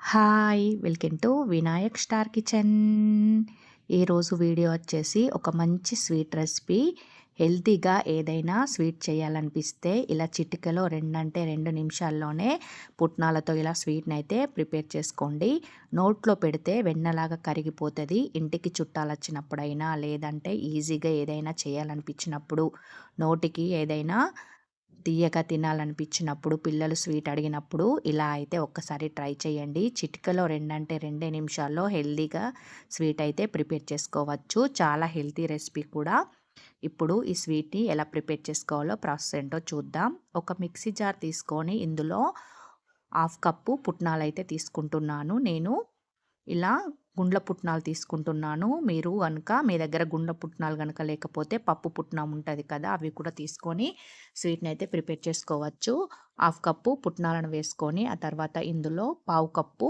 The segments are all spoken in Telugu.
Hi! Welcome to Vinayak star kitchen. ఈరోజు వీడియో వచ్చేసి ఒక మంచి స్వీట్ రెసిపీ. హెల్తీగా ఏదైనా స్వీట్ చేయాలనిపిస్తే ఇలా చిటికెలో 2 నిమిషాల్లోనే పుట్నాలతో ఇలా స్వీట్‌ని అయితే ప్రిపేర్ చేసుకోండి. నోట్లో పెడితే వెన్నలాగా కరిగిపోతది. ఇంటికి చుట్టాలొచ్చినప్పుడైనా లేదంటే ఈజీగా ఏదైనా చేయాలనిపించినప్పుడు నోటికి ఏదైనా తియ్యగా తినాలనిపించినప్పుడు పిల్లలు స్వీట్ అడిగినప్పుడు ఇలా అయితే ఒక్కసారి ట్రై చేయండి. చిటికెలో 2 నిమిషాల్లో హెల్తీగా స్వీట్ అయితే ప్రిపేర్ చేసుకోవచ్చు. చాలా హెల్తీ రెసిపీ కూడా. ఇప్పుడు ఈ స్వీట్‌ని ఎలా ప్రిపేర్ చేసుకోవాలో ప్రాసెస్ ఏంటో చూద్దాం. ఒక మిక్సీ జార్ తీసుకొని ఇందులో హాఫ్ కప్పు పుట్నాలైతే తీసుకుంటున్నాను నేను. ఇలా గుండ్ల పుట్నాలు తీసుకుంటున్నాను. మీరు గనుక మీ దగ్గర గుండ్ల పుట్నాలు గనుక లేకపోతే పప్పు పుట్నం ఉంటది కదా! అవి కూడా తీసుకొని స్వీట్‌ని అయితే ప్రిపేర్ చేసుకోవచ్చు. హాఫ్ కప్పు పుట్నాలను వేసుకొని ఆ తర్వాత ఇందులో పావు కప్పు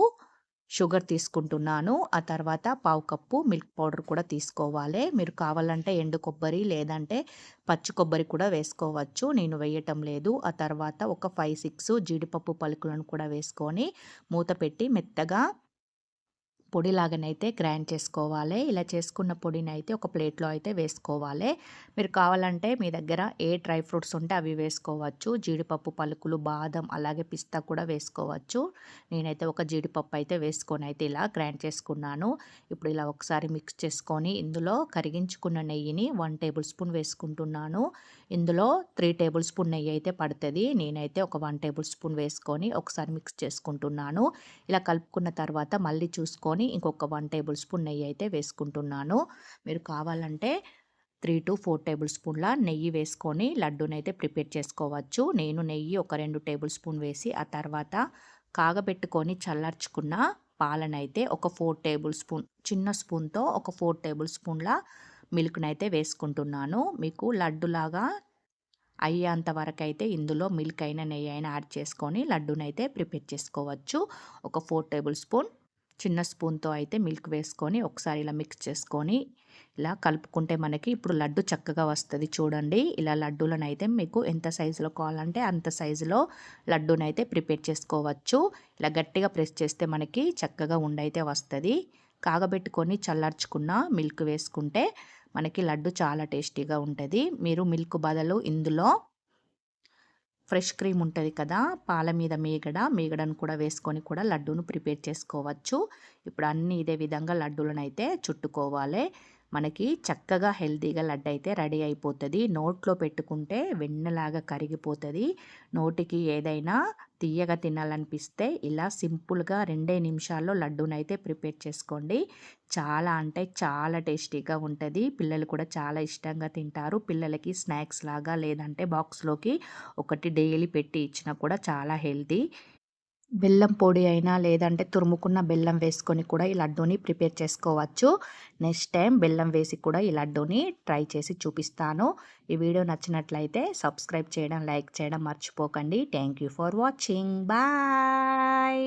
షుగర్ తీసుకుంటున్నాను. ఆ తర్వాత పావు కప్పు మిల్క్ పౌడర్ కూడా తీసుకోవాలి. మీరు కావాలంటే ఎండు కొబ్బరి లేదంటే పచ్చి కొబ్బరి కూడా వేసుకోవచ్చు. నేను వేయటం లేదు. ఆ తర్వాత ఒక 5, 6 జీడిపప్పు పలుకులను కూడా వేసుకొని మూత పెట్టి మెత్తగా పొడిలాగానైతే గ్రైండ్ చేసుకోవాలి. ఇలా చేసుకున్న పొడినైతే ఒక ప్లేట్‌లో అయితే వేసుకోవాలి. మీరు కావాలంటే మీ దగ్గర ఏ డ్రై ఫ్రూట్స్ ఉంటే అవి వేసుకోవచ్చు. జీడిపప్పు పలుకులు, బాదం అలాగే పిస్తా కూడా వేసుకోవచ్చు. నేనైతే ఒక జీడిపప్పు అయితే వేసుకొని అయితే ఇలా గ్రైండ్ చేసుకున్నాను. ఇప్పుడు ఇలా ఒకసారి మిక్స్ చేసుకొని ఇందులో కరిగించుకున్న నెయ్యిని 1 టేబుల్ స్పూన్ వేసుకుంటున్నాను. ఇందులో 3 టేబుల్ స్పూన్ నెయ్యి అయితే పడతది. నేనైతే ఒక 1 టేబుల్ స్పూన్ వేసుకొని ఒకసారి మిక్స్ చేసుకుంటున్నాను. ఇలా కలుపుకున్న తర్వాత మళ్ళీ చూసుకొని ఇంకొక 1 టేబుల్ స్పూన్ నెయ్యి అయితే వేసుకుంటున్నాను. మీరు కావాలంటే 3-4 టేబుల్ స్పూన్ల నెయ్యి వేసుకొని లడ్డూనైతే ప్రిపేర్ చేసుకోవచ్చు. నేను నెయ్యి ఒక 2 టేబుల్ స్పూన్ వేసి ఆ తర్వాత కాగబెట్టుకొని చల్లార్చుకున్న పాలనైతే ఒక 4 టేబుల్ స్పూన్ చిన్న స్పూన్‌తో ఒక 4 టేబుల్ స్పూన్ల మిల్క్‌నైతే వేసుకుంటున్నాను. మీకు లడ్డులాగా అయ్యేంత వరకైతే ఇందులో మిల్క్ అయినా నెయ్యి అయినా యాడ్ చేసుకొని లడ్డూనైతే ప్రిపేర్ చేసుకోవచ్చు. ఒక 4 టేబుల్ స్పూన్ చిన్న స్పూన్‌తో అయితే మిల్క్ వేసుకొని ఒకసారి ఇలా మిక్స్ చేసుకొని ఇలా కలుపుకుంటే మనకి ఇప్పుడు లడ్డు చక్కగా వస్తది చూడండి. ఇలా లడ్డూలనైతే మీకు ఎంత సైజులో కావాలంటే అంత సైజులో లడ్డూనైతే ప్రిపేర్ చేసుకోవచ్చు. ఇలా గట్టిగా ప్రెస్ చేస్తే మనకి చక్కగా ఉండైతే వస్తది. కాగబెట్టుకొని చల్లార్చుకున్న మిల్క్ వేసుకుంటే మనకి లడ్డు చాలా టేస్టీగా ఉంటది. మీరు మిల్క్ బదులు ఇందులో ఫ్రెష్ క్రీమ్ ఉంటది కదా! పాల మీద మీగడను కూడా వేసుకొని కూడా లడ్డూను ప్రిపేర్ చేసుకోవచ్చు. ఇప్పుడు అన్నీ ఇదే విధంగా లడ్డూలనైతే చుట్టుకోవాలి. మనకి చక్కగా హెల్తీగా లడ్డయితే రెడీ అయిపోతది. నోట్లో పెట్టుకుంటే వెన్నలాగా కరిగిపోతది. నోటికి ఏదైనా తియ్యగా తినాలనిపిస్తే ఇలా సింపుల్‌గా 2 నిమిషాల్లో లడ్డూనైతే ప్రిపేర్ చేసుకోండి. చాలా అంటే చాలా టేస్టీగా ఉంటది. పిల్లలు కూడా చాలా ఇష్టంగా తింటారు. పిల్లలకి స్నాక్స్ లాగా లేదంటే బాక్స్‌లోకి ఒకటి డైలీ పెట్టి ఇచ్చినా కూడా చాలా హెల్తీ. బెల్లం పొడి అయినా లేదంటే తురుముకున్న బెల్లం వేసుకొని కూడా ఈ లడ్డూని ప్రిపేర్ చేసుకోవచ్చు. నెక్స్ట్ టైం బెల్లం వేసి కూడా ఈ లడ్డూని ట్రై చేసి చూపిస్తాను. ఈ వీడియో నచ్చినట్లయితే సబ్స్క్రైబ్ చేయడం, లైక్ చేయడం మర్చిపోకండి. Thank you for watching. Bye.